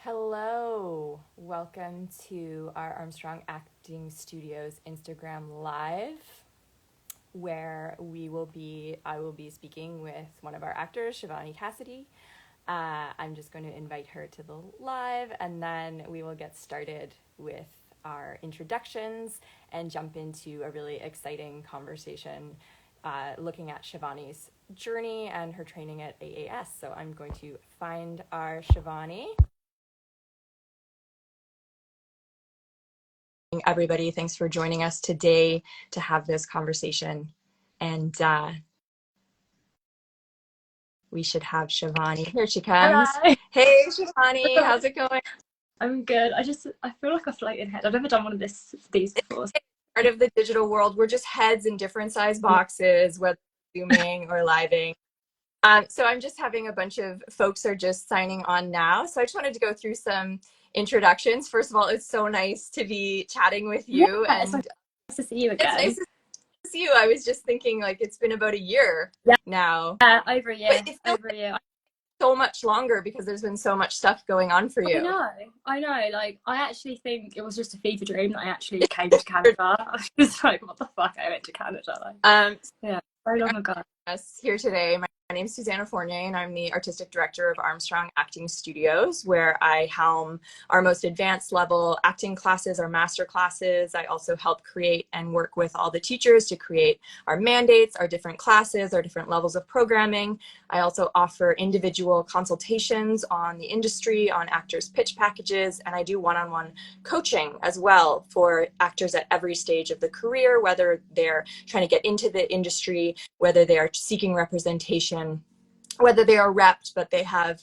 Hello, welcome to our Armstrong Acting Studios Instagram Live, where I will be speaking with one of our actors, Shivani Cassidy. I'm just going to invite her to the live, and then we will get started with our introductions and jump into a really exciting conversation looking at Shivani's journey and her training at AAS. So I'm going to find our Shivani. Everybody, thanks for joining us today to have this conversation. And we should have Shivani. Here she comes. Hello. Hey, Shivani, how's it going? I'm good. I feel like a floating head. I've never done one of these before. Part of the digital world, we're just heads in different size boxes, whether Zooming or living. So I'm just having a bunch of folks are just signing on now. So I just wanted to go through some introductions. First of all, it's so nice to be chatting with you. Yeah, it's nice to see you again. It's nice to see you. I was just thinking like it's been about a year now. Yeah, over a year. But it feels Over a year. so much longer because there's been so much stuff going on for you. I know. Like, I actually think it was just a fever dream that I actually came to Canada. I was like, what the fuck? I went to Canada. Yeah, very long ago. Us here today. My name's Susanna Fournier, and I'm the artistic director of Armstrong Acting Studios, where I helm our most advanced level acting classes, our master classes. I also help create and work with all the teachers to create our mandates, our different classes, our different levels of programming. I also offer individual consultations on the industry, on actors' pitch packages, and I do one-on-one coaching as well for actors at every stage of the career, whether they're trying to get into the industry, whether they are seeking representation, whether they are repped, but they are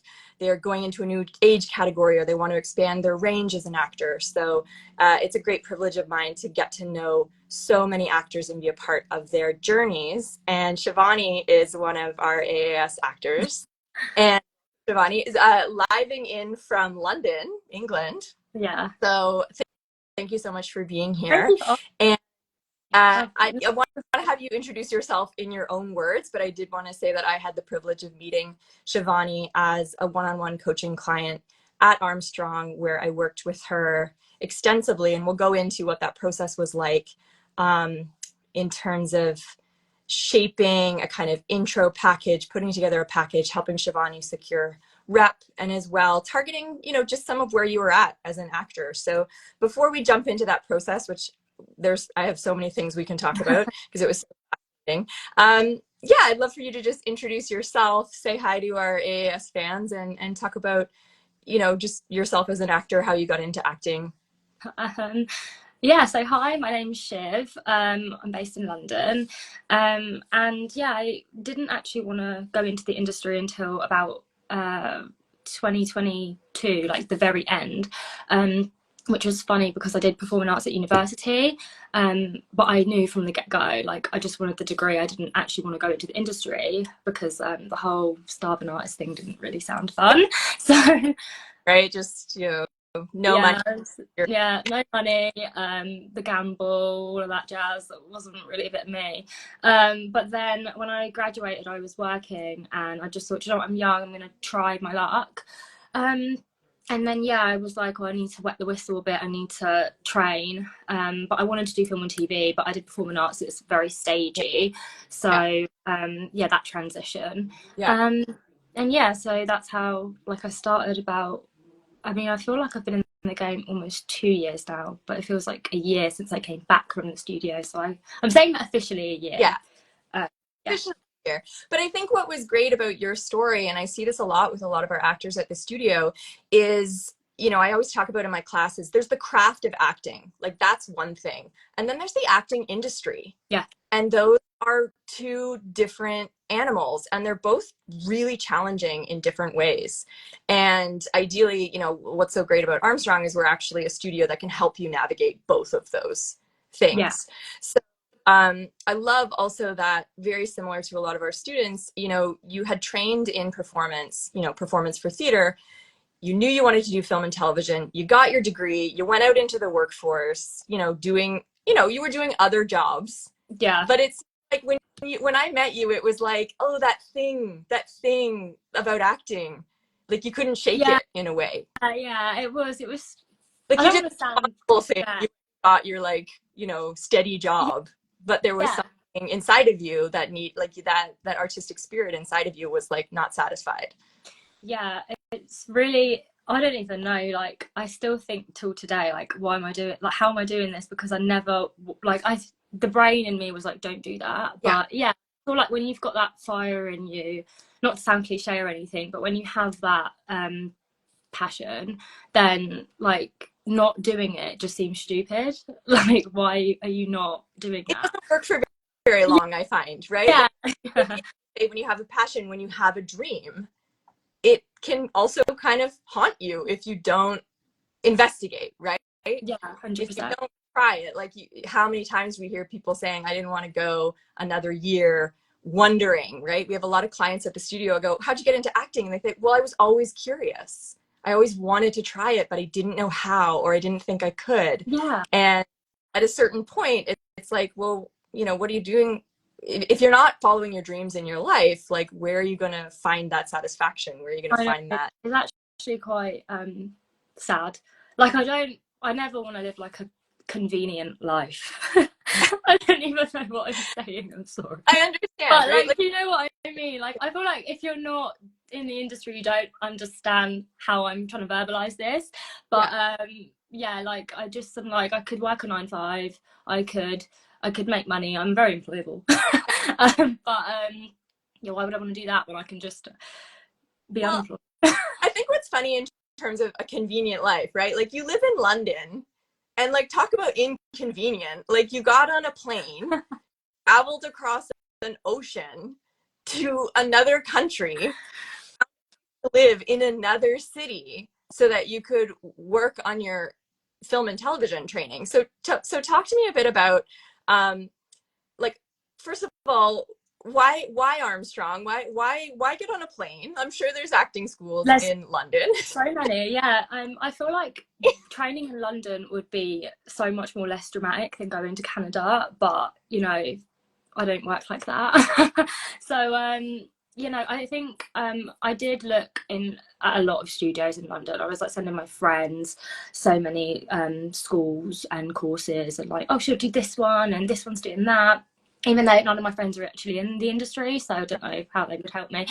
going into a new age category, or they want to expand their range as an actor. So it's a great privilege of mine to get to know so many actors and be a part of their journeys. And Shivani is one of our AAS actors. And Shivani is living in from London, England. Yeah. So thank you so much for being here. And I want to have you introduce yourself in your own words, but I did want to say that I had the privilege of meeting Shivani as a one-on-one coaching client at Armstrong, where I worked with her extensively, and we'll go into what that process was like in terms of shaping a kind of intro package, putting together a package, helping Shivani secure rep, and as well targeting, just some of where you were at as an actor. So before we jump into that process, which I have so many things we can talk about because it was so fascinating. I'd love for you to just introduce yourself, say hi to our AAS fans, and talk about, just yourself as an actor, how you got into acting. So hi, my name's Shiv. I'm based in London. I didn't actually want to go into the industry until about 2022, like the very end. Which was funny because I did performing arts at university, but I knew from the get-go, like, I just wanted the degree. I didn't actually want to go into the industry because the whole starving artist thing didn't really sound fun. So, right, just no money. Yeah, no money, the gamble, all of that jazz. That wasn't really a bit of me. But then when I graduated, I was working, and I just thought, I'm young, I'm going to try my luck. And then, I was like, I need to wet the whistle a bit. I need to train. But I wanted to do film and TV, but I did performing arts. It's very stagey. So, that transition. So that's how, like, I started about, I feel like I've been in the game almost 2 years now, but it feels like a year since I came back from the studio. So I'm saying that officially a year. Officially a year. But I think what was great about your story, and I see this a lot with a lot of our actors at the studio, is, I always talk about in my classes, there's the craft of acting. Like, that's one thing. And then there's the acting industry. Yeah. And those are two different animals, and they're both really challenging in different ways. And ideally, what's so great about Armstrong is we're actually a studio that can help you navigate both of those things. Yeah. So I love also that, very similar to a lot of our students, you had trained in performance, performance for theater. You knew you wanted to do film and television. You got your degree. You went out into the workforce, you were doing other jobs. Yeah. But it's like when I met you, it was like, oh, that thing about acting, Like you couldn't shake Yeah, it in a way. yeah, it was. Like I you don't did want to a sound. possible thing. Yeah, You got your like, you know, steady job, but there was yeah, something inside of you that like that artistic spirit inside of you was like not satisfied. yeah. It's really. I don't even know. Like, I still think till today, like, why am I doing? Like, how am I doing this? Because I never like the brain in me was like, don't do that. Yeah. But yeah, I feel like when you've got that fire in you, not to sound cliche or anything, but when you have that passion, then like not doing it just seems stupid. Like, why are you not doing It that? doesn't work for very long, I find, right? Yeah, Like when you have a passion, when you have a dream, it can also kind of haunt you if you don't investigate, right? yeah, If you 100%. don't try it, like how many times we hear people saying, I didn't want to go another year wondering, right? We have a lot of clients at the studio go, how'd you get into acting? And they think, well, I was always curious. I always wanted to try it, but I didn't know how, or I didn't think I could. Yeah, And at a certain point, it's like, well, you know, what are you doing? If you're not following your dreams in your life, like where are you going to find that saction? Where are you going to I know. find that? It's actually quite sad. Like, I never want to live like a convenient life. I don't even know what I'm saying. I'm sorry. I understand, But right? like, Like, you know what I mean? Like, I feel like if you're not in the industry, you don't understand how I'm trying to verbalize this. But yeah. yeah, like I'm like, I could work a 9 to 5. I could make money. I'm very employable. But yeah, why would I want to do that when I can just be Well, unemployed? I think what's funny in terms of a convenient life, right? Like you live in London and like talk about inconvenient. Like you got on a plane, traveled across an ocean to another country, to live in another city so that you could work on your film and television training. So talk to me a bit about um like first of all, why Armstrong? Why get on a plane? I'm sure there's acting schools There's in London. so many, yeah. I feel like training in London would be so much more less dramatic than going to Canada, but you know, I don't work like that. So you know, I think I did look in at a lot of studios in London. I was like sending my friends so many schools and courses and like, oh, she'll do this one and this one's doing that. Even though none of my friends are actually in the industry, so I don't know how they would help me.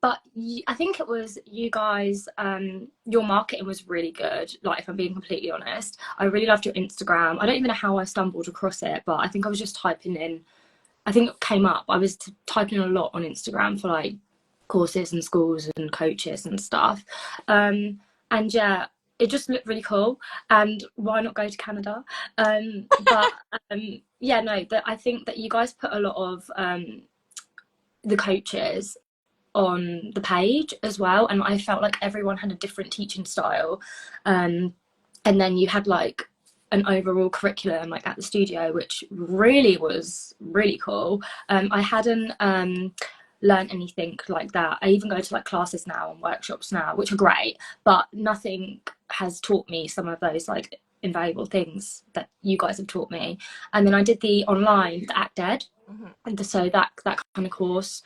But I think it was you guys. Your marketing was really good. Like, if I'm being completely honest, I really loved your Instagram. I don't even know how I stumbled across it, but I think I was just typing in. I think it came up. I was typing a lot on Instagram for like courses and schools and coaches and stuff. And yeah, it just looked really cool. And why not go to Canada? But yeah, no, I think that you guys put a lot of the coaches on the page as well, and I felt like everyone had a different teaching style. And then you had like an overall curriculum like at the studio, which really was really cool. I hadn't learned anything like that. I even go to like classes now and workshops now, which are great, but nothing has taught me some of those like invaluable things that you guys have taught me. And then I did the online, the Act Ed, Mm-hmm. and so that kind of course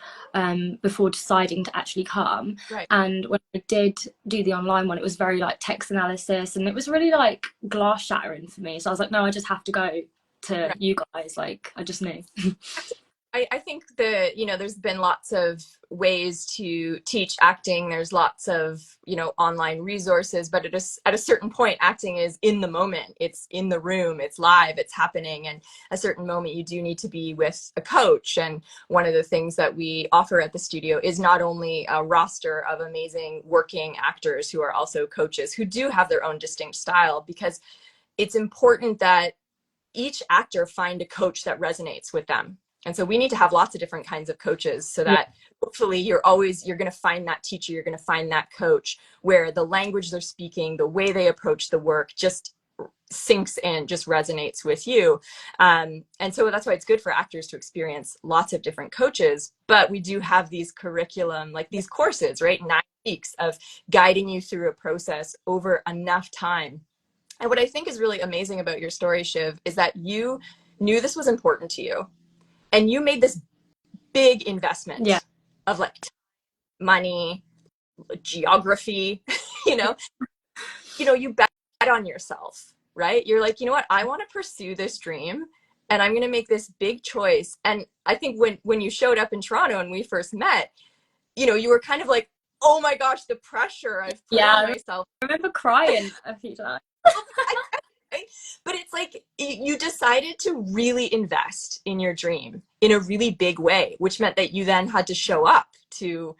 before deciding to actually come. Right. And when I did do the online one, it was very like text analysis, and it was really like glass shattering for me. So I was like, no, I just have to go to Right. you guys. Like, I just knew. I think that, you know, there's been lots of ways to teach acting. There's lots of, you know, online resources, but at a certain point, acting is in the moment. It's in the room, it's live, it's happening. And a certain moment, you do need to be with a coach. And one of the things that we offer at the studio is not only a roster of amazing working actors who are also coaches who do have their own distinct style, because it's important that each actor find a coach that resonates with them. And so we need to have lots of different kinds of coaches so Yeah, that hopefully you're going to find that teacher, you're going to find that coach where the language they're speaking, the way they approach the work just sinks in, just resonates with you. And so that's why it's good for actors to experience lots of different coaches. But we do have these curriculum, like these courses, right? 9 weeks of guiding you through a process over enough time. And what I think is really amazing about your story, Shiv, is that you knew this was important to you and you made this big yeah, investment of like money, geography, you know, you bet on yourself, right? You're like, you know what? I want to pursue this dream and I'm going to make this big choice. And I think when you showed up in Toronto and we first met, you were kind of like, oh my gosh, the pressure I've put on Yeah, myself. I remember crying a few times. But it's like you decided to really invest in your dream in a really big way, which meant that you then had to show up to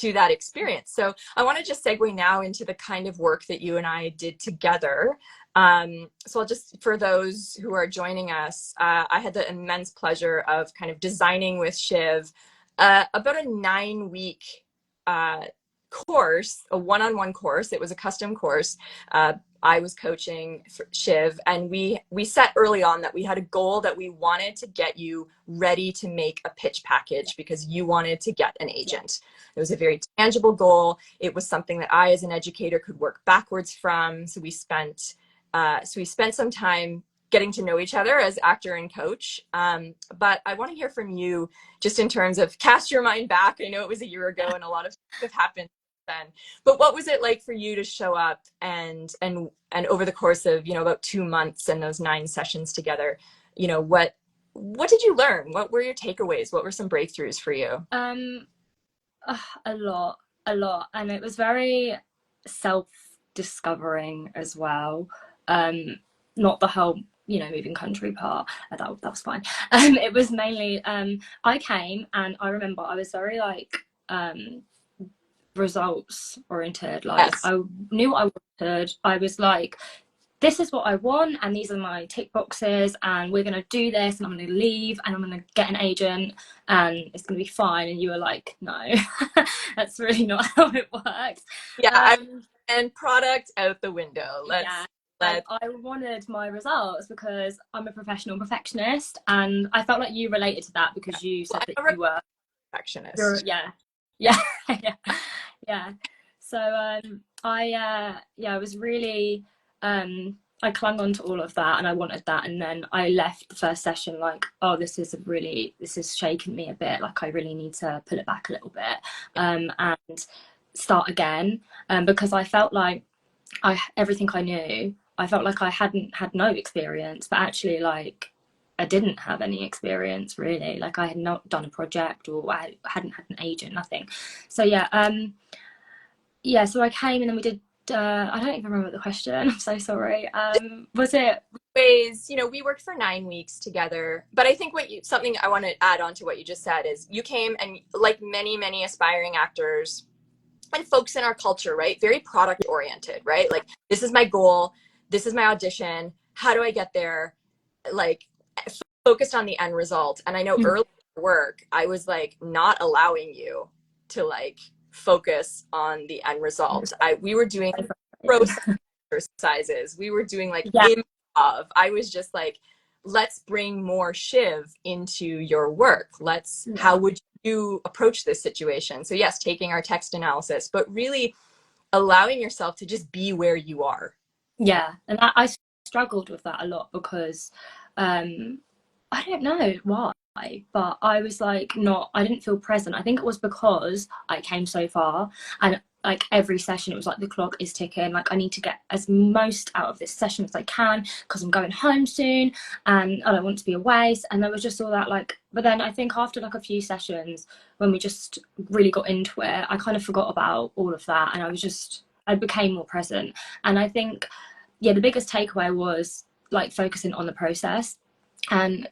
that experience. So I want to just segue now into the kind of work that you and I did together. So I'll just, for those who are joining us, I had the immense pleasure of kind of designing with Shiv about a 9-week course, a one-on-one course. It was a custom course. I was coaching Shiv, and we set early on that we had a goal that we wanted to get you ready to make a pitch package because you wanted to get an agent. It was a very tangible goal. It was something that I, as an educator, could work backwards from. So we spent some time getting to know each other as actor and coach. But I want to hear from you just in terms of cast your mind back. I know it was a year ago and a lot of stuff happened then. But what was it like for you to show up and over the course of, about 2 months and those 9 sessions together, what did you learn? What were your takeaways? What were some breakthroughs for you? A lot, and it was very self-discovering as well. Not the whole moving country part, that was fine. It was mainly I came, and I remember I was very like results oriented. Like, Yes. I knew what I wanted. I was like, this is what I want, and these are my tick boxes, and we're going to do this, and I'm going to leave, and I'm going to get an agent, and it's going to be fine. And you were like, no, that's really not how it works. Yeah. And product out the window. Yeah. And I wanted my results because I'm a professional perfectionist, and I felt like you related to that because you said that you were perfectionist. Yeah. Yeah. So I was really I clung on to all of that, and I wanted that, and then I left the first session like, oh, this is shaking me a bit, like I really need to pull it back a little bit and start again, because I felt like everything I knew, I felt like I hadn't had no experience, but actually, like, I didn't have any experience really. Like, I had not done a project, or I hadn't had an agent, nothing. So so I came, and then we did I don't even remember the question. I'm so sorry. Was it ways, we worked for 9 weeks together, but I think something I want to add on to what you just said is you came, and like many aspiring actors and folks in our culture, right, very product oriented, right? Like, this is my goal, this is my audition, how do I get there? Like, focused on the end result. And I know early work, I was like not allowing you to like focus on the end result. We were doing process exercises, we were doing like improv. I was just like, let's bring more Shiv into your work. How would you approach this situation? So yes, taking our text analysis, but really allowing yourself to just be where you are. Yeah. And I struggled with that a lot because I don't know why, but I was like, I didn't feel present. I think it was because I came so far, and like every session it was like the clock is ticking, like I need to get as most out of this session as I can because I'm going home soon and I don't want to be away. And there was just all that, like, but then I think after like a few sessions, when we just really got into it, I kind of forgot about all of that, and I became more present. And I think, the biggest takeaway was like focusing on the process, and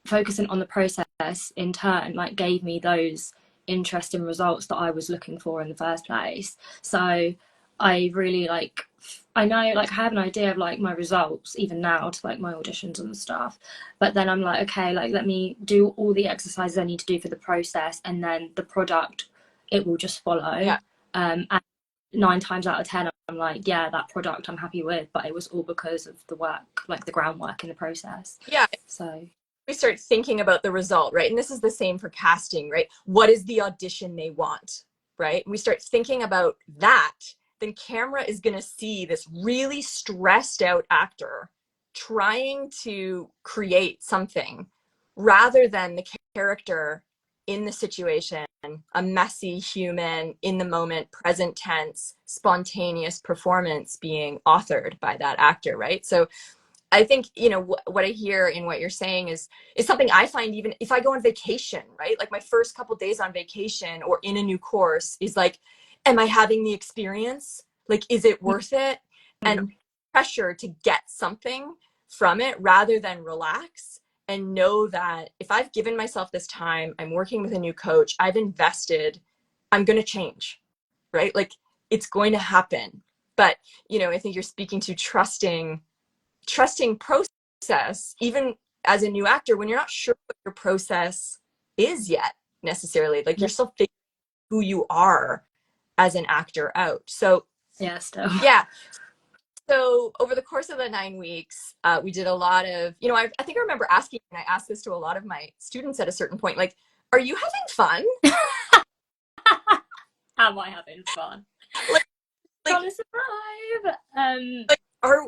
focusing on the process in turn like gave me those interesting results that I was looking for in the first place. So I really I know, like, I have an idea of like my results even now to like my auditions and stuff, but then I'm like, okay, like, let me do all the exercises I need to do for the process, and then the product, it will just follow. And 9 times out of 10 I'm like, that product I'm happy with, but it was all because of the work, like the groundwork in the process. So we start thinking about the result, right? And this is the same for casting, right? What is the audition they want, right? And we start thinking about that, then camera is going to see this really stressed out actor trying to create something rather than the character in the situation a messy human, in the moment, present tense, spontaneous performance being authored by that actor, right? So I think, you know, what I hear in what you're saying is something I find even if I go on vacation, right? Like my first couple days on vacation or in a new course is like, am I having the experience? Like, is it worth it? And Mm. pressure to get something from it rather than relax and know that if I've given myself this time, I'm working with a new coach, I've invested, I'm going to change, right? Like it's going to happen. But, you know, I think you're speaking to trusting process, even as a new actor, when you're not sure what your process is yet necessarily, like Yeah. you're still figuring who you are as an actor out. So Yeah, still. yeah. So over the course of the 9 weeks, we did a lot of, you know, I think I remember asking, and I asked this to a lot of my students at a certain point, like, are you having fun? Am I having fun? like, like, Trying to survive. like, are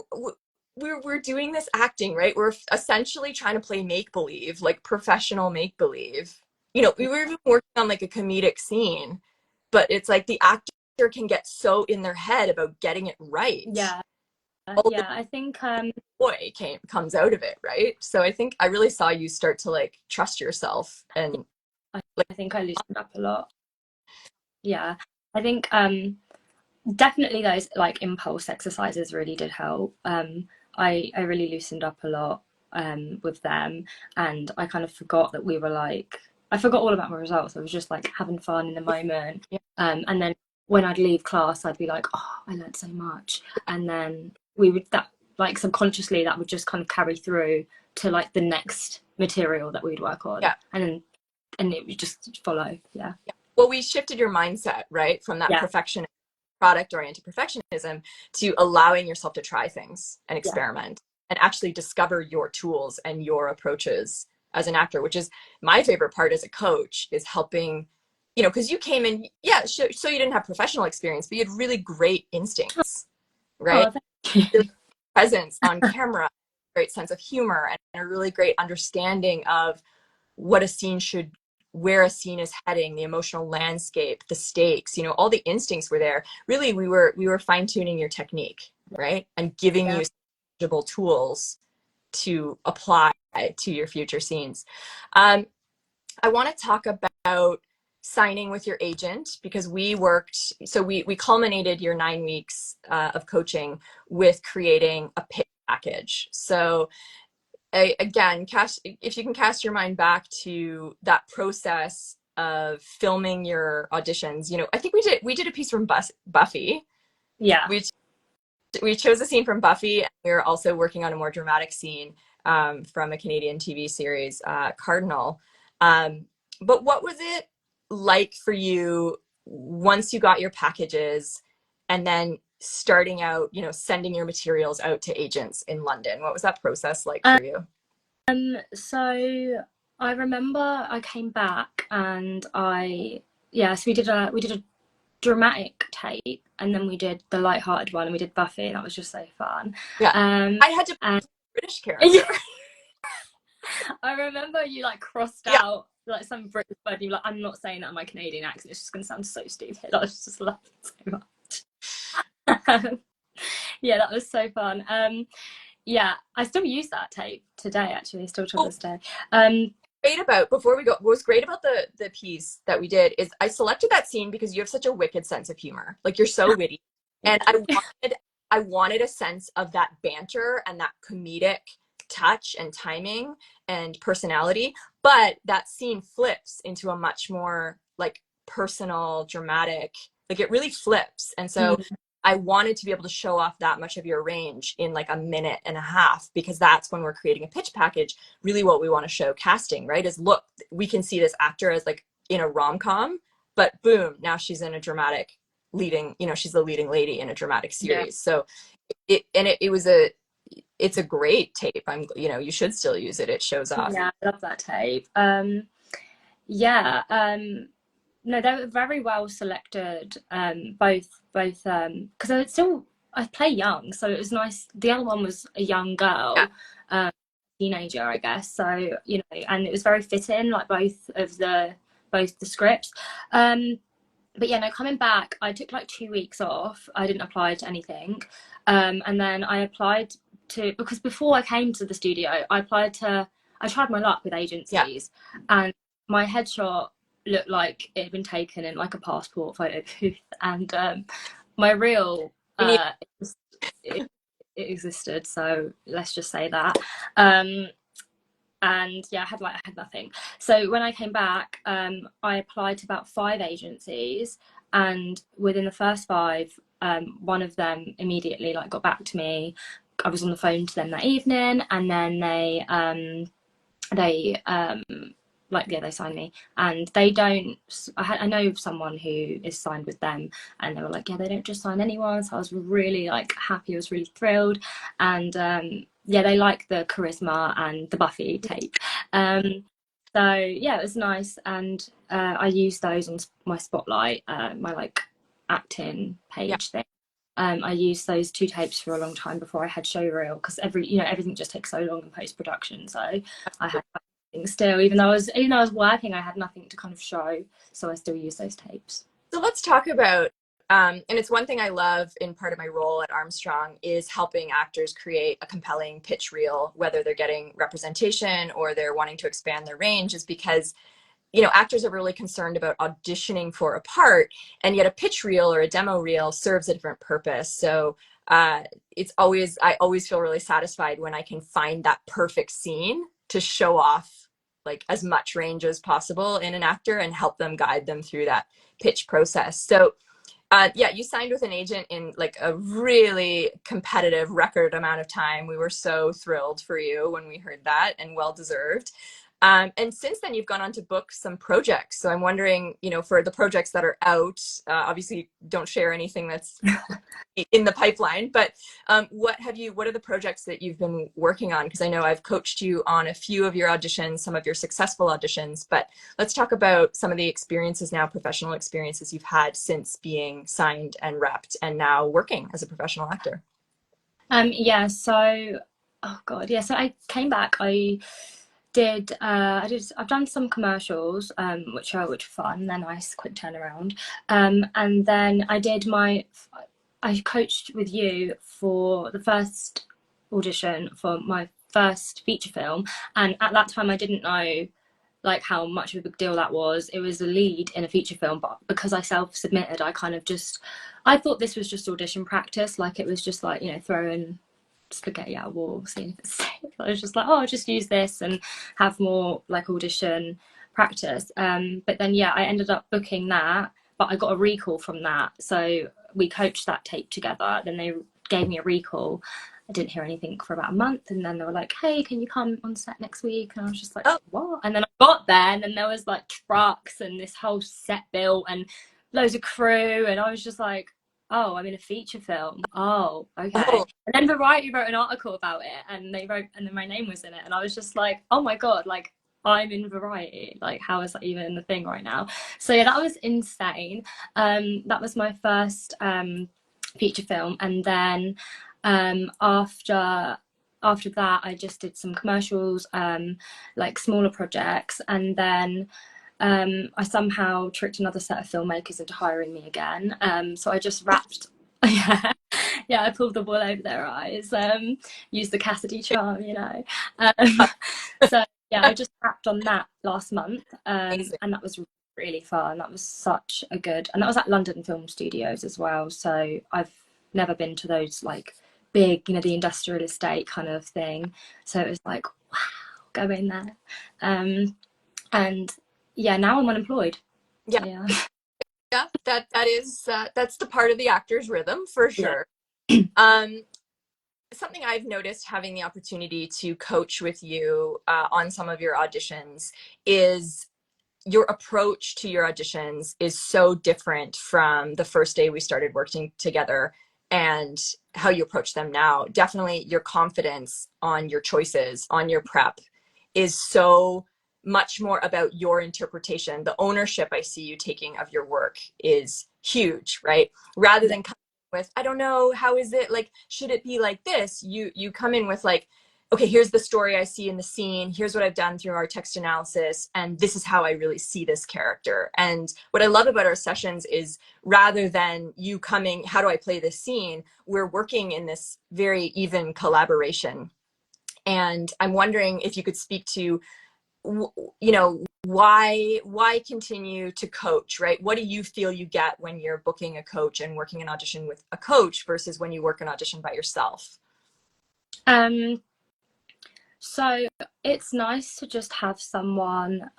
we're doing this acting, right? We're essentially trying to play make believe, like professional make believe. You know, we were even working on like a comedic scene, but it's like the actor can get so in their head about getting it right. Yeah. All the Yeah, I think joy comes out of it, right? So I think I really saw you start to like trust yourself and like I think I loosened up a lot. Yeah. I think definitely those like impulse exercises really did help. I really loosened up a lot with them, and I kind of forgot that we were like, I forgot all about my results. I was just like having fun in the moment. yeah, And then when I'd leave class, I'd be like, oh, I learned so much. And then we would, that like subconsciously, that would just kind of carry through to like the next material that we'd work on. yeah. And it would just follow. Yeah. Well, we shifted your mindset, right? From that Yeah. perfection, product oriented perfectionism to allowing yourself to try things and Yeah. experiment and actually discover your tools and your approaches as an actor, which is my favorite part as a coach, is helping, you know, because you came in, yeah, so you didn't have professional experience, but you had really great instincts, right? Oh, thank Really you. presence on camera, great sense of humor, and a really great understanding of what a scene should, where a scene is heading, the emotional landscape, the stakes, you know, all the instincts were there. Really, we were fine-tuning your technique, right? And giving Yeah. you tangible tools to apply to your future scenes. I want to talk about signing with your agent, because we worked, so we culminated your 9 weeks of coaching with creating a pitch package. So again, if you can cast your mind back to that process of filming your auditions, you know, I think we did a piece from Buffy. Yeah. We chose a scene from Buffy, and we were also working on a more dramatic scene from a Canadian TV series, Cardinal. But what was it like for you once you got your packages and then starting out, you know, sending your materials out to agents in London? What was that process like for you? So I remember I came back and so we did a dramatic tape, and then we did the light-hearted one, and we did Buffy, and that was just so fun. Yeah, Um I had to and play a British character. I remember you like crossed Yeah, out like some British word, and you were like, I'm not saying that in my Canadian accent, it's just gonna sound so stupid. I was just laughing so much. Yeah, that was so fun. Yeah, I still use that tape today, actually, still to well, this day. Um, great about, before we go, what was great about the piece that we did is I selected that scene because you have such a wicked sense of humor. Like you're so witty, and Thank you. I wanted a sense of that banter and that comedic touch and timing and personality. But that scene flips into a much more like personal, dramatic, like it really flips. And so Mm, I wanted to be able to show off that much of your range in like a minute and a half, because that's when we're creating a pitch package. Really what we want to show casting, right, is look, we can see this actor as like in a rom-com, but boom, now she's in a dramatic leading, you know, she's the leading lady in a dramatic yeah, series. So it was a, it's a great tape. I'm, you know, you should still use it. It shows off. yeah, I love that tape. Yeah, no, they were very well selected. Both because I play young, so it was nice. The other one was a young Yeah, girl, teenager, I guess. So you know, and it was very fitting. Like both of the both the scripts. But yeah, no, coming back, I took like 2 weeks off. I didn't apply to anything. And then I applied to, because before I came to the studio, I tried my luck with Yeah. agencies, and my headshot looked like it had been taken in like a passport photo booth. And my real, You need, it, it existed. So let's just say that. Um, and yeah, I had nothing. So when I came back, I applied to about 5 agencies, and within the first 5, one of them immediately like got back to me. I was on the phone to them that evening, and then they like, yeah, they signed me. And they don't, I know someone who is signed with them, and they were like, yeah, they don't just sign anyone. So I was really like happy, I was really thrilled. And yeah, they like the charisma and the Buffy tape. So yeah, it was nice. And I used those on my spotlight, my like acting yeah. page thing. I used those 2 tapes for a long time before I had showreel, because everything just takes so long in post production. So I had still, even though I was working, I had nothing to kind of show, so I still use those tapes. So let's talk about, and it's one thing I love in part of my role at Armstrong is helping actors create a compelling pitch reel, whether they're getting representation or they're wanting to expand their range, is because actors are really concerned about auditioning for a part, and yet a pitch reel or a demo reel serves a different purpose. So I always feel really satisfied when I can find that perfect scene to show off like as much range as possible in an actor and help them guide them through that pitch process. So yeah, you signed with an agent in like a really competitive record amount of time. We were so thrilled for you when we heard that, and well deserved. And since then, you've gone on to book some projects. So I'm wondering, for the projects that are out, obviously don't share anything that's in the pipeline, but what are the projects that you've been working on? Because I know I've coached you on a few of your auditions, some of your successful auditions, but let's talk about some of the experiences now, professional experiences you've had since being signed and repped and now working as a professional actor. Yeah, so oh god, yeah, so I came back. I've done some commercials, which are fun. They're nice, quick turnaround. And then I coached with you for the first audition for my first feature film, and at that time I didn't know like how much of a big deal that was. It was a lead in a feature film, but because I self-submitted, I thought this was just audition practice, like it was just like, throwing spaghetti at a wall, seeing if it's safe. I was just like, oh, I'll just use this and have more like audition practice. But then yeah, I ended up booking that, but I got a recall from that. So we coached that tape together. Then they gave me a recall. I didn't hear anything for about a month, and then they were like, hey, can you come on set next week? And I was just like, Oh, what? And then I got there, and then there was like trucks and this whole set built and loads of crew, and I was just like, oh, I'm in a feature film. Oh, okay. oh, And then Variety wrote an article about it, and and then my name was in it, and I was just like, oh my god, like I'm in Variety. Like, how is that even the thing right now? So yeah, that was insane. That was my first feature film, and then after that, I just did some commercials, like smaller projects, and then I somehow tricked another set of filmmakers into hiring me again. So I just wrapped, yeah, yeah, I pulled the wool over their eyes, used the Cassidy charm, Um, so yeah, I just wrapped on that last month, amazing. and that was really fun. That was such a good, and that was at London Film Studios as well. So I've never been to those like big, the industrial estate kind of thing. So it was like, wow, go in there. And yeah, now I'm unemployed. Yeah, So yeah. yeah, that's the part of the actor's rhythm for Yeah. sure. Um, Something I've noticed having the opportunity to coach with you on some of your auditions is your approach to your auditions is so different from the first day we started working together and how you approach them now. Definitely your confidence on your choices, on your prep is so much more about your interpretation. The ownership I see you taking of your work is huge, right? Rather Yeah. than coming with, I don't know, how is it? Like, should it be like this? You come in with like, okay, here's the story I see in the scene. Here's what I've done through our text analysis. And this is how I really see this character. And what I love about our sessions is rather than you coming, how do I play this scene? We're working in this very even collaboration. And I'm wondering if you could speak to, you know, why continue to coach, right? What do you feel you get when you're booking a coach and working an audition with a coach versus when you work an audition by yourself? So it's nice to just have someone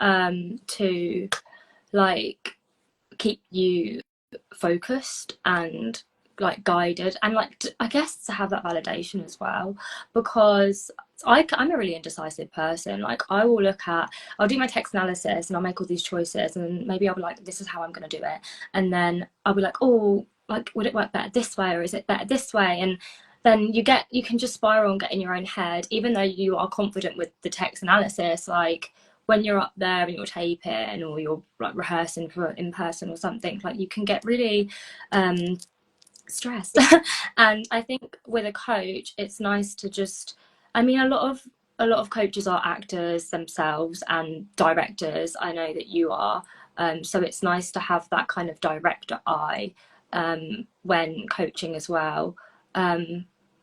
to like keep you focused and like guided, and like I guess to have that validation as well, because I'm a really indecisive person. Like I'll do my text analysis and I'll make all these choices, and maybe I'll be like, this is how I'm going to do it, and then I'll be like, oh, like would it work better this way or is it better this way? And then you can just spiral and get in your own head, even though you are confident with the text analysis. Like when you're up there and you're taping or you're like rehearsing for in person or something, like you can get really stressed. And I think with a coach, it's nice to just, I mean, a lot of coaches are actors themselves and directors. I know that you are. So it's nice to have that kind of director eye when coaching as well.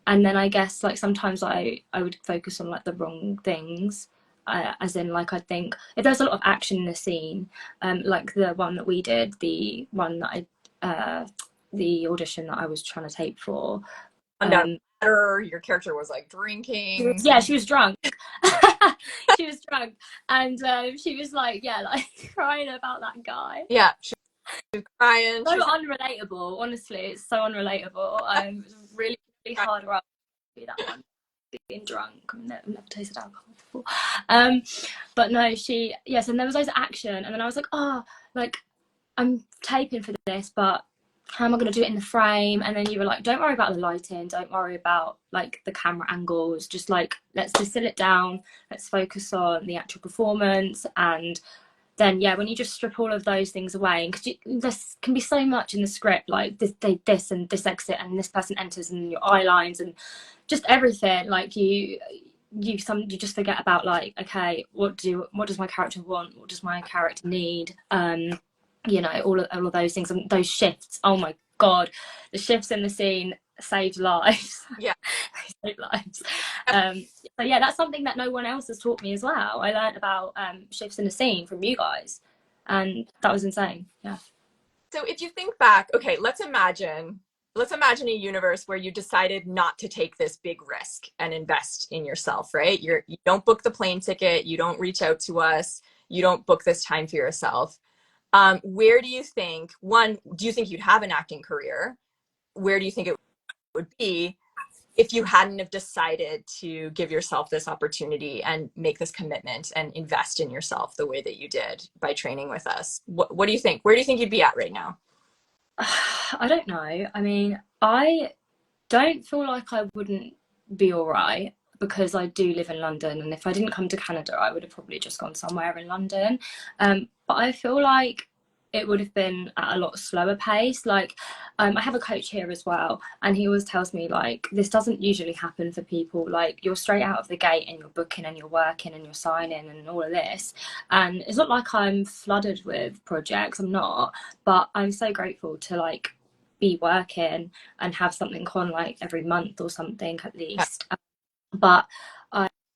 And then I guess like sometimes I would focus on like the wrong things. As in, like, I think if there's a lot of action in the scene, like the one that we did, the one that the audition that I was trying to tape for. Your character was like drinking. Yeah, she was drunk. She was drunk, and she was like, yeah, like crying about that guy. Yeah, she was crying. So unrelatable, honestly, it's so unrelatable. It was really, really hard role to do that one. Being drunk, I've never tasted alcohol before. But no, yes, and there was loads of action, and then I was like, oh, like I'm taping for this, but how am I going to do it in the frame? And then you were like, don't worry about the lighting, don't worry about like the camera angles, just like let's distill it down, let's focus on the actual performance. And then yeah, when you just strip all of those things away, because there can be so much in the script, like this and this exit and this person enters and your eye lines and just everything, like you just forget about like, okay, what does my character want, what does my character need, you know, all of those things. And those shifts, oh my god, the shifts in the scene saved lives. Yeah. They saved lives. So yeah, that's something that no one else has taught me as well. I learned about shifts in the scene from you guys, and that was insane. Yeah. So if you think back, okay, let's imagine a universe where you decided not to take this big risk and invest in yourself, right? You don't book the plane ticket, you don't reach out to us, you don't book this time for yourself. Where do you think, do you think you'd have an acting career? Where do you think it would be if you hadn't have decided to give yourself this opportunity and make this commitment and invest in yourself the way that you did by training with us? What do you think? Where do you think you'd be at right now? I don't know. I mean, I don't feel like I wouldn't be all right, because I do live in London, and if I didn't come to Canada, I would have probably just gone somewhere in London. But I feel like it would have been at a lot slower pace. Like, I have a coach here as well, and he always tells me like this doesn't usually happen for people. Like, you're straight out of the gate and you're booking and you're working and you're signing and all of this, and it's not like I'm flooded with projects. I'm not, but I'm so grateful to like be working and have something on like every month or something at least. But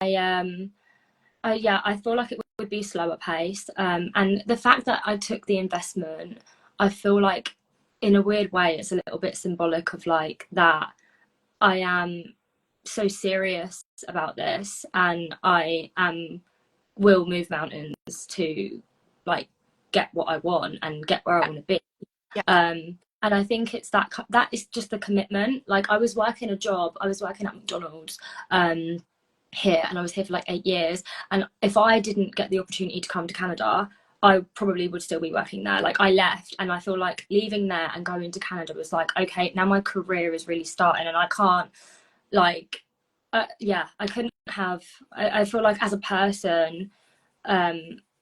yeah, I feel like it would be slower pace. And the fact that I took the investment, I feel like in a weird way, it's a little bit symbolic of like that I am so serious about this, and I will move mountains to like get what I want and get where I want to be. Yeah. And I think it's that is just the commitment. Like, I was working at McDonald's here, and I was here for like 8 years, and if I didn't get the opportunity to come to Canada, I probably would still be working there. Like, I left, and I feel like leaving there and going to Canada was like, okay, now my career is really starting, and I can't like I couldn't have, I feel like as a person,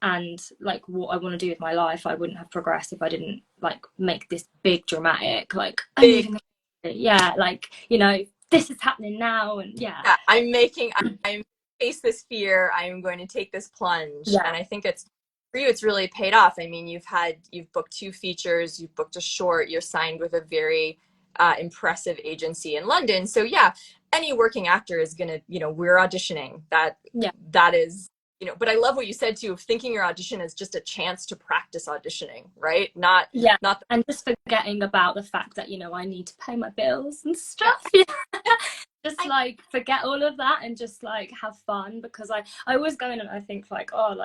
and like what I want to do with my life, I wouldn't have progressed if I didn't like make this big dramatic like, I'm leaving. Yeah, like, you know, this is happening now, and yeah. Yeah, I'm face this fear. I'm going to take this plunge. Yeah. And I think it's for you, it's really paid off. I mean, you've booked 2 features, you've booked a short, you're signed with a very impressive agency in London. So yeah, any working actor is gonna, we're auditioning. Yeah. That is, but I love what you said too, of thinking your audition is just a chance to practice auditioning, right? Yeah, Not and just forgetting about the fact that, I need to pay my bills and yeah. stuff. Yeah. Just I, like forget all of that and just like have fun, because I always go in and I think like, oh,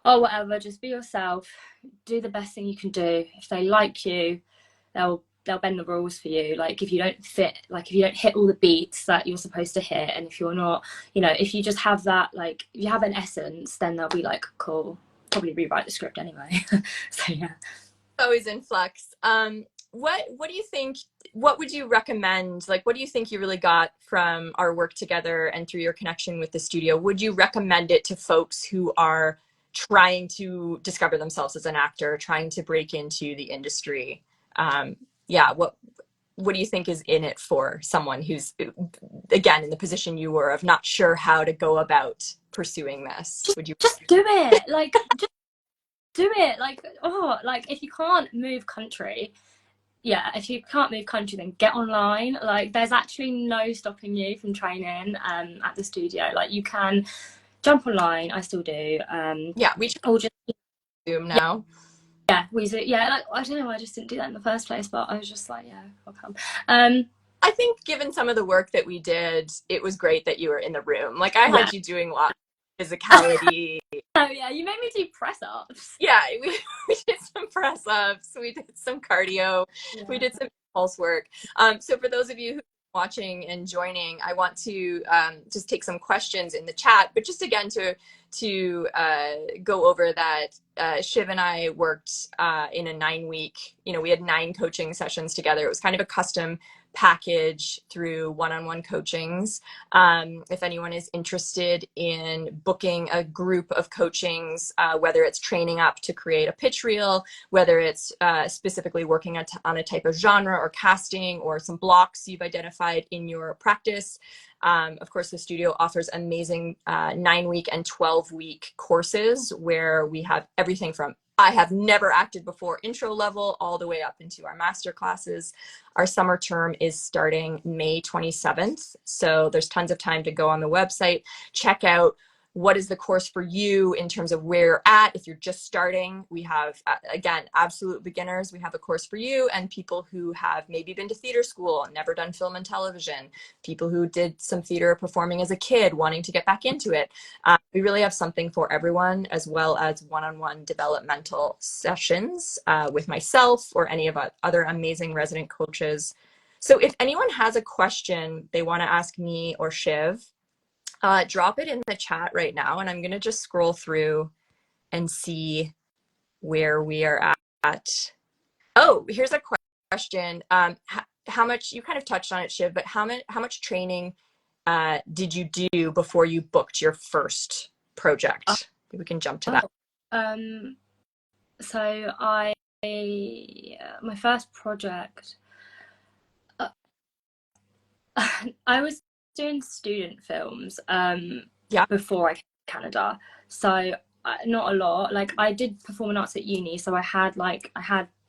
whatever, just be yourself, do the best thing you can do. If they like you, they'll bend the rules for you. Like if you don't fit, like if you don't hit all the beats that you're supposed to hit, and if you're not, if you just have that, like if you have an essence, then they'll be like, cool, probably rewrite the script anyway. So yeah. always in flux. What do you think? What would you recommend? Like, what do you think you really got from our work together and through your connection with the studio? Would you recommend it to folks who are trying to discover themselves as an actor, trying to break into the industry? Yeah, what do you think is in it for someone who's, again, in the position you were of not sure how to go about pursuing this? Would you Just do it, like just do it, like, like if you can't move country, if you can't move country, then get online. Like there's actually no stopping you from training at the studio. Like you can jump online, I still do, yeah, we should or just Zoom now. like I don't know why I just didn't do that in the first place, but I was just like, yeah, I'll come. I think given some of the work that we did, it was great that you were in the room. Like I Yeah. had you doing lots of physicality. Oh yeah, you made me do press ups. Yeah, we did some press ups, we did some cardio, we Yeah. did some pulse work. So for those of you who are watching and joining, I want to just take some questions in the chat, but just again to go over that Shiv and I worked in a 9-week, we had 9 coaching sessions together. It was kind of a custom package through one-on-one coachings. If anyone is interested in booking a group of coachings, whether it's training up to create a pitch reel, whether it's specifically working on a type of genre or casting or some blocks you've identified in your practice. Of course, the studio offers amazing 9-week and 12-week courses where we have everything from I have never acted before intro level all the way up into our master classes. Our summer term is starting May 27th. So there's tons of time to go on the website, check out what is the course for you in terms of where you're at. If you're just starting, we have, again, absolute beginners. We have a course for you, and people who have maybe been to theater school, never done film and television, people who did some theater performing as a kid, wanting to get back into it. We really have something for everyone, as well as one-on-one developmental sessions with myself or any of our other amazing resident coaches. So if anyone has a question they want to ask me or Shiv, drop it in the chat right now, and I'm going to just scroll through and see where we are at. Oh, here's a question. How much, you kind of touched on it, Shiv, but how much training did you do before you booked your first project? We can jump to that. So my first project, I was doing student films before I came to Canada, so not a lot. Like I did performing arts at uni, so I had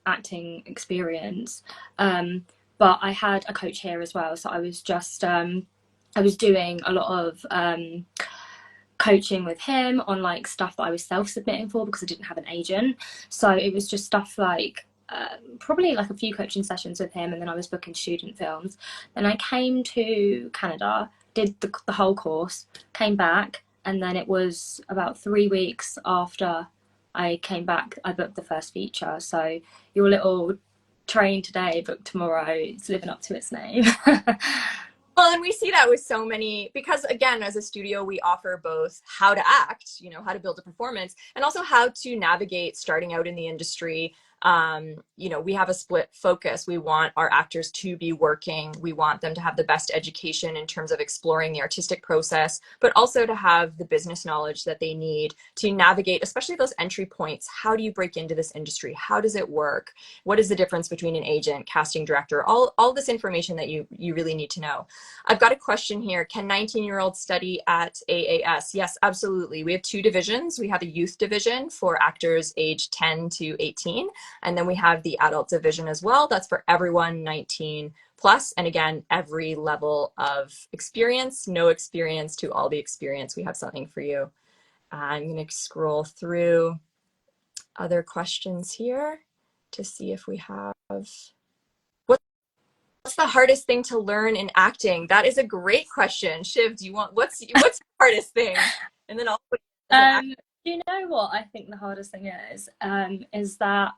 acting experience, but I had a coach here as well, so I was just I was doing a lot of coaching with him on like stuff that I was self-submitting for because I didn't have an agent. So it was just stuff like probably like a few coaching sessions with him, and then I was booking student films. Then I came to Canada, did the whole course, came back, and then it was about 3 weeks after I came back I booked the first feature. So your little train today, book tomorrow, it's living up to its name. Well, and we see that with so many, because again, as a studio, we offer both how to act, how to build a performance, and also how to navigate starting out in the industry, You know, we have a split focus. We want our actors to be working. We want them to have the best education in terms of exploring the artistic process, but also to have the business knowledge that they need to navigate, especially those entry points. How do you break into this industry? How does it work? What is the difference between an agent, casting director? All this information that you really need to know. I've got a question here. Can 19-year-olds study at AAS? Yes, absolutely. We have two divisions. We have a youth division for actors age 10 to 18. And then we have the adult division as well. That's for everyone 19 plus. And again, every level of experience, no experience to all the experience. We have something for you. I'm going to scroll through other questions here to see if we have. What's the hardest thing to learn in acting? That is a great question. Shiv, do you want, what's the hardest thing? And then I'll put you know what I think the hardest thing is that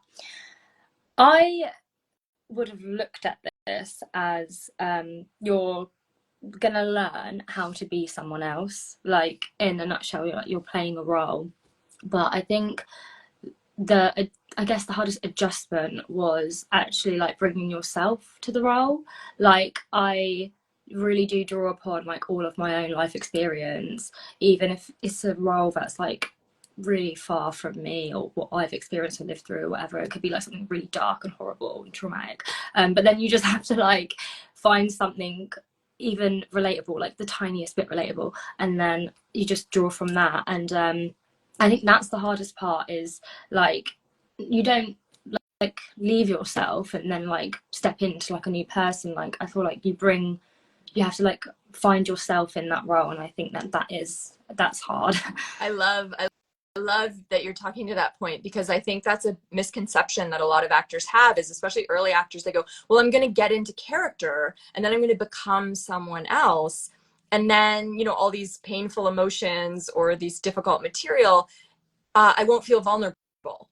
I would have looked at this as you're gonna learn how to be someone else, like in a nutshell, you're playing a role. But I think I guess the hardest adjustment was actually like bringing yourself to the role. Like I really do draw upon like all of my own life experience, even if it's a role that's like really far from me or what I've experienced and lived through or whatever. It could be like something really dark and horrible and traumatic, but then you just have to like find something even relatable, like the tiniest bit relatable, and then you just draw from that. And I think that's the hardest part, is like you don't like leave yourself and then like step into like a new person. Like I feel like you have to like find yourself in that role, and I think that's hard. I love that you're talking to that point, because I think that's a misconception that a lot of actors have, is especially early actors. They go, well, I'm going to get into character and then I'm going to become someone else. And then, you know, all these painful emotions or these difficult material, I won't feel vulnerable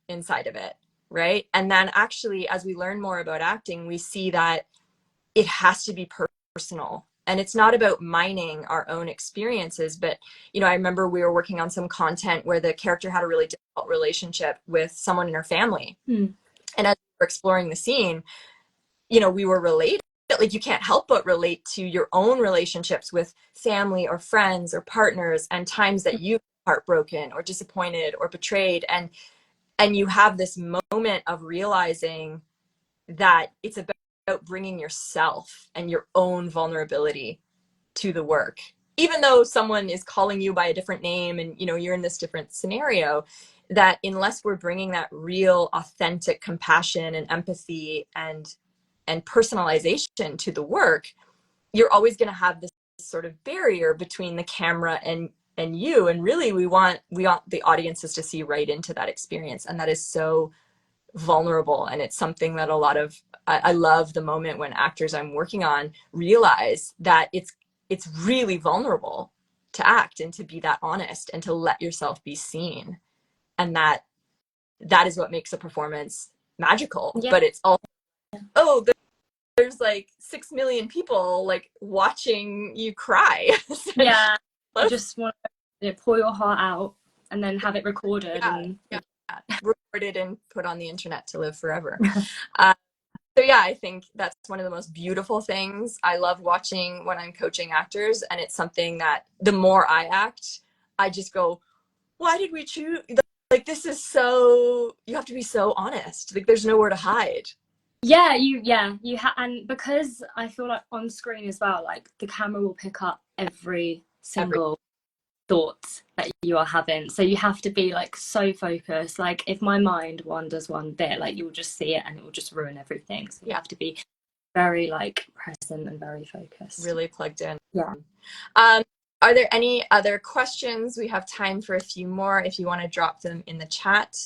inside of it. Right. And then actually, as we learn more about acting, we see that it has to be personal. And it's not about mining our own experiences, but, you know, I remember we were working on some content where the character had a really difficult relationship with someone in her family. And as we were exploring the scene, you know, we were related. Like you can't help but relate to your own relationships with family or friends or partners, and times that you've been heartbroken or disappointed or betrayed. And you have this moment of realizing that it's about bringing yourself and your own vulnerability to the work, even though someone is calling you by a different name and, you know, you're in this different scenario. That unless we're bringing that real authentic compassion and empathy and personalization to the work, you're always going to have this sort of barrier between the camera and you. And really we want the audiences to see right into that experience, and that is so vulnerable. And it's something that a lot of, I love the moment when actors I'm working on realize that it's really vulnerable to act and to be that honest and to let yourself be seen. And that is what makes a performance magical. Yeah. But it's all, there's like 6 million people like watching you cry. Yeah. You just want to pour your heart out and then have it recorded. Yeah. Recorded and put on the internet to live forever. So yeah, I think that's one of the most beautiful things. I love watching when I'm coaching actors, and it's something that the more I act, I just go, why did we choose? Like, this is so, you have to be so honest. Like, there's nowhere to hide. Yeah, and because I feel like on screen as well, like the camera will pick up every single thoughts that you are having, so you have to be like so focused. Like if my mind wanders one bit, like you'll just see it and it will just ruin everything. So you have to be very like present and very focused, really plugged in. Yeah. Are there any other questions? We have time for a few more if you want to drop them in the chat.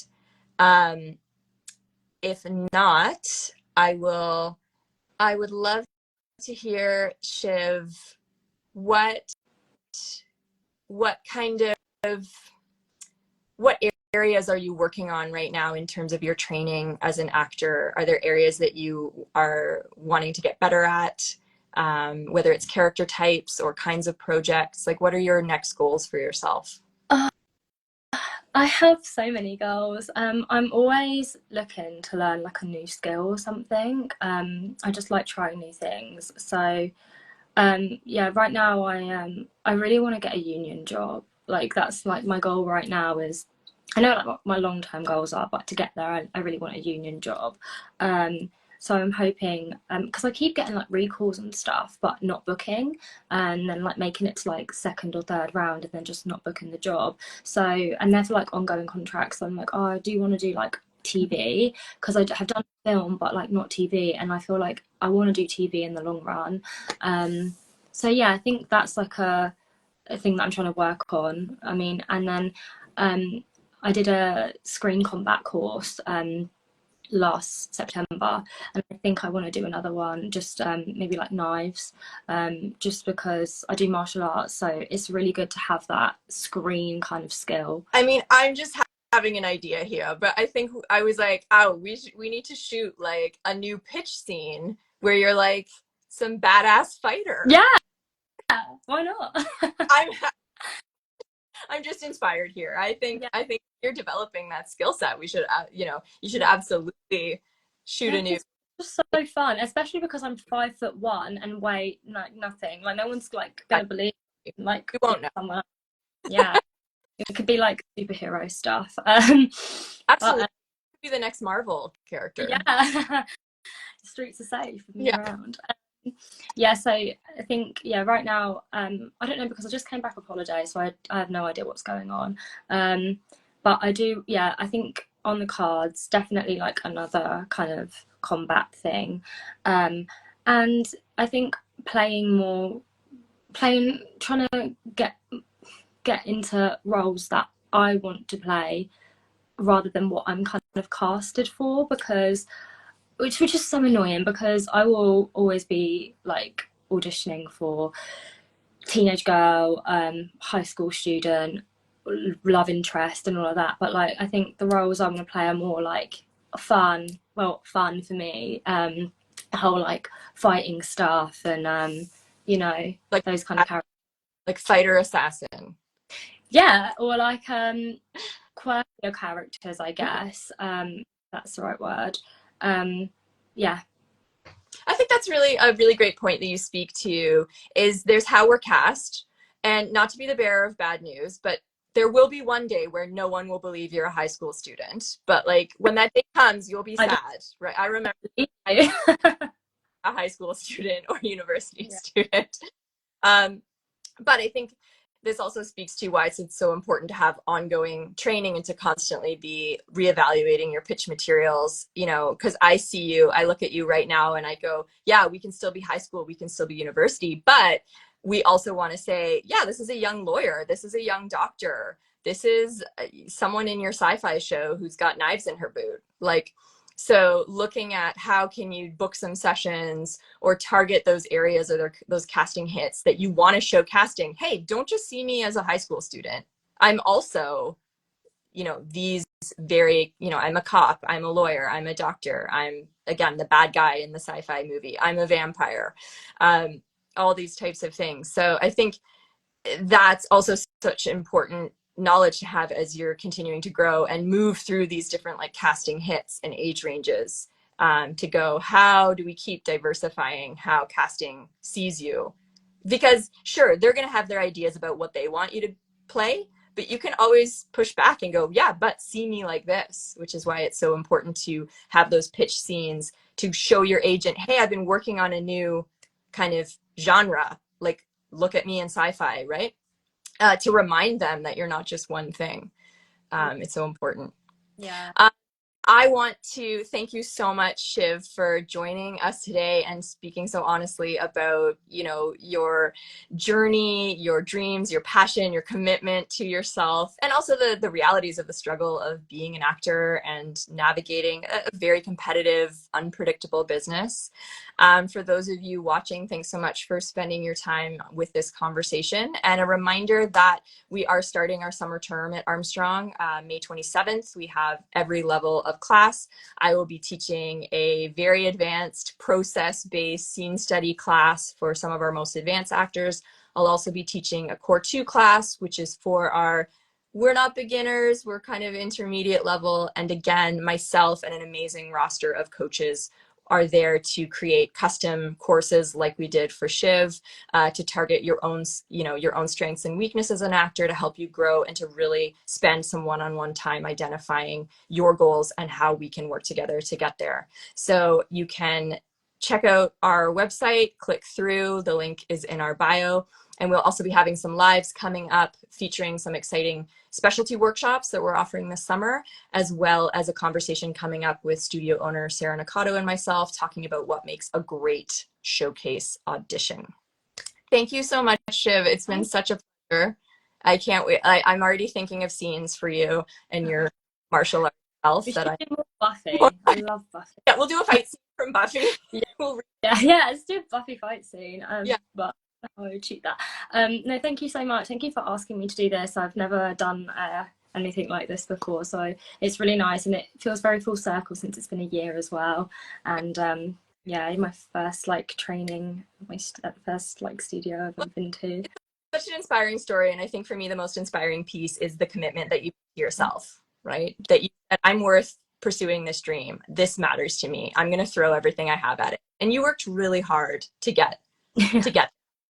If not, I would love to hear, Shiv, what areas are you working on right now in terms of your training as an actor? Are there areas that you are wanting to get better at, whether it's character types or kinds of projects? Like, what are your next goals for yourself? I have so many goals. I'm always looking to learn like a new skill or something. I just like trying new things. So, yeah, right now I really want to get a union job. Like that's like my goal right now is I know like what my long term goals are, but to get there, I really want a union job. Um, so I'm hoping because I keep getting like recalls and stuff, but not booking, and then like making it to like second or third round, and then just not booking the job. So and they're for like ongoing contracts. So I'm like, oh, I do want to do like TV because I have done film, but like not TV, and I feel like I want to do TV in the long run. So yeah, I think that's like a thing that I'm trying to work on. I mean, and then um, I did a screen combat course last September, and I think I want to do another one, just maybe like knives, just because I do martial arts, so it's really good to have that screen kind of skill. I mean, I'm just having an idea here, but I think I was like, oh, we need to shoot like a new pitch scene where you're like some badass fighter. Yeah, why not? I'm I'm just inspired here. Yeah, I think you're developing that skill set. We should, you should absolutely shoot yeah, a new. it's just so fun, especially because I'm 5'1" and weigh like nothing. Like no one's like gonna believe like We won't know. someone. Yeah, it could be like superhero stuff. But Absolutely, be the next Marvel character. yeah, streets are safe of me Yeah. around. Yeah, so I think yeah, right now I don't know because I just came back off holiday, so I have no idea what's going on. But I do, yeah, I think on the cards definitely like another kind of combat thing, and I think playing more, playing trying to get into roles that I want to play rather than what I'm kind of casted for because which is so annoying because I will always be like auditioning for teenage girl, high school student, love interest, and all of that. But like, I think the roles I'm gonna play are more like fun. Well, fun for me. The whole like fighting stuff and you know Like those kind of characters. like fighter assassin. Yeah, or like quirkier characters, I guess. That's the right word. Um, yeah, I think that's really a really great point that you speak to is there's how we're cast and not to be the bearer of bad news, but there will be one day where no one will believe you're a high school student. But like when that day comes, you'll be I sad, right? I remember don't. a high school student or university Yeah. student. Um, but I think this also speaks to why it's so important to have ongoing training and to constantly be reevaluating your pitch materials, you know, because I see you, I look at you right now and I go, yeah, we can still be high school, we can still be university, but we also want to say, yeah, this is a young lawyer, this is a young doctor, this is someone in your sci-fi show who's got knives in her boot. Like, so looking at how can you book some sessions or target those areas or those casting hits that you want to show casting. Hey, don't just see me as a high school student. I'm also, you know, these very, you know, I'm a cop, I'm a lawyer, I'm a doctor, I'm again the bad guy in the sci-fi movie, I'm a vampire, all these types of things. So I think that's also such important knowledge to have as you're continuing to grow and move through these different like casting hits and age ranges, to go, how do we keep diversifying how casting sees you? Because sure, they're going to have their ideas about what they want you to play, but you can always push back and go, yeah, but see me like this, which is why it's so important to have those pitch scenes to show your agent, hey, I've been working on a new kind of genre, like look at me in sci-fi, right? To remind them that you're not just one thing. It's so important. Yeah. Uh, I want to thank you so much, Shiv, for joining us today and speaking so honestly about, you know, your journey, your dreams, your passion, your commitment to yourself, and also the realities of the struggle of being an actor and navigating a very competitive, unpredictable business. For those of you watching, thanks so much for spending your time with this conversation. And a reminder that we are starting our summer term at Armstrong, May 27th. We have every level of class. I will be teaching a very advanced process-based scene study class for some of our most advanced actors. I'll also be teaching a Core 2 class, which is for our we're not beginners, we're kind of intermediate level. And again, myself and an amazing roster of coaches are there to create custom courses like we did for Shiv, to target your own, your own strengths and weaknesses as an actor, to help you grow and to really spend some one-on-one time identifying your goals and how we can work together to get there. So you can check out our website, click through, the link is in our bio. And we'll also be having some lives coming up featuring some exciting specialty workshops that we're offering this summer, as well as a conversation coming up with studio owner Sarah Nakato and myself talking about what makes a great showcase audition. Thank you so much, Shiv. It's been such a pleasure. I can't wait. I'm already thinking of scenes for you and your martial arts self. We should do more Buffy. I love Buffy. Yeah, we'll do a fight scene from Buffy. Yeah, let's do a Buffy fight scene. Yeah. But I would cheat that. No, thank you so much. Thank you for asking me to do this. I've never done anything like this before, so it's really nice, and it feels very full circle since it's been a year as well. And yeah, my first training, my first studio I've ever been to. Such an inspiring story, and I think for me the most inspiring piece is the commitment that you put to yourself, right? That you said, I'm worth pursuing this dream. This matters to me. I'm going to throw everything I have at it. And you worked really hard to get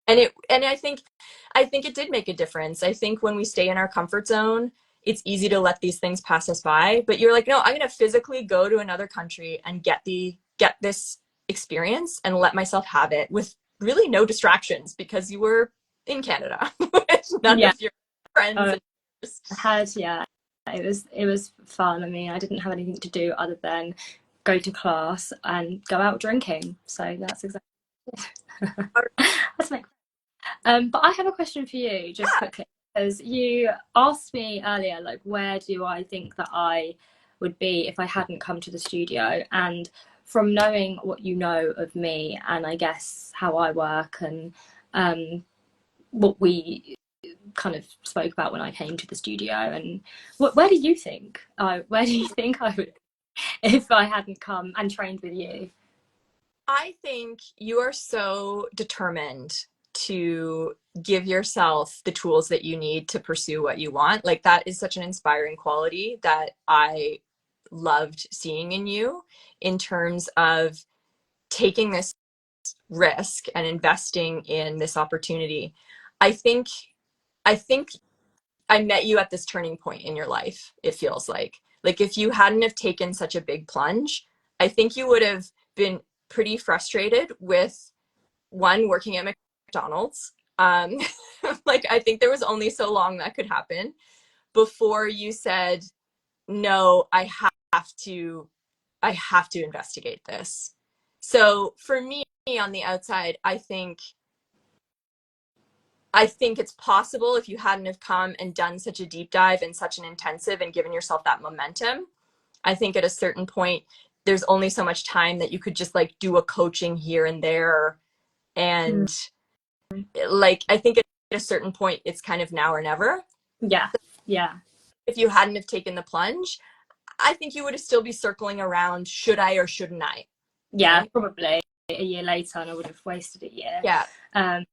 and I think it did make a difference. I think when we stay in our comfort zone, it's easy to let these things pass us by, but you're like, no, I'm going to physically go to another country and get this experience and let myself have it with really no distractions, because you were in Canada with none of your friends. It was fun. I mean, I didn't have anything to do other than go to class and go out drinking. So that's exactly it. That's my but I have a question for you, just quickly, because you asked me earlier, where do I think that I would be if I hadn't come to the studio? And from knowing what you know of me, and I guess how I work, and what we kind of spoke about when I came to the studio, and where do you think I would if I hadn't come and trained with you? I think you are so determined to give yourself the tools that you need to pursue what you want. That is such an inspiring quality that I loved seeing in you, in terms of taking this risk and investing in this opportunity. I think I met you at this turning point in your life. It feels like if you hadn't have taken such a big plunge, I think you would have been pretty frustrated with working at McDonald's. I think there was only so long that could happen before you said, no, I have to investigate this. So for me on the outside, I think it's possible, if you hadn't have come and done such a deep dive and such an intensive and given yourself that momentum, I think at a certain point, there's only so much time that you could just do a coaching here and there. And I think at a certain point, it's kind of now or never. Yeah. If you hadn't have taken the plunge, I think you would have still be circling around, should I or shouldn't I? Yeah, right? Probably a year later, and I would have wasted a year. Yeah. Yeah.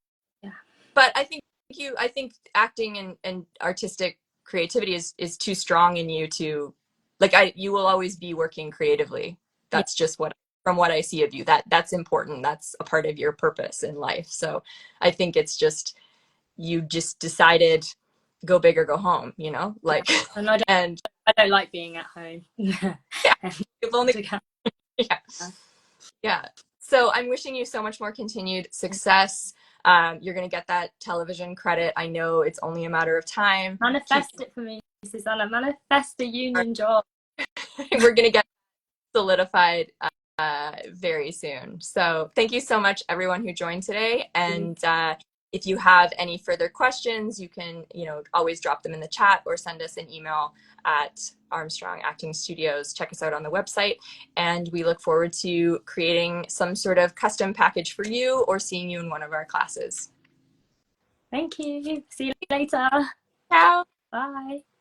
But I think acting and artistic creativity is too strong in you to, you will always be working creatively. That's just from what I see of you, that's important. That's a part of your purpose in life. So I think it's just, you just decided, go big or go home, And I don't like being at home. Yeah. You've only, yeah. So I'm wishing you so much more continued success. You're going to get that television credit. I know it's only a matter of time. Manifest it for me, Susanna. Manifest a union job. We're going to get solidified very soon. So thank you so much, everyone who joined today. And if you have any further questions, you can, always drop them in the chat or send us an email at Armstrong Acting Studios. Check us out on the website. And we look forward to creating some sort of custom package for you or seeing you in one of our classes. Thank you. See you later. Ciao. Bye.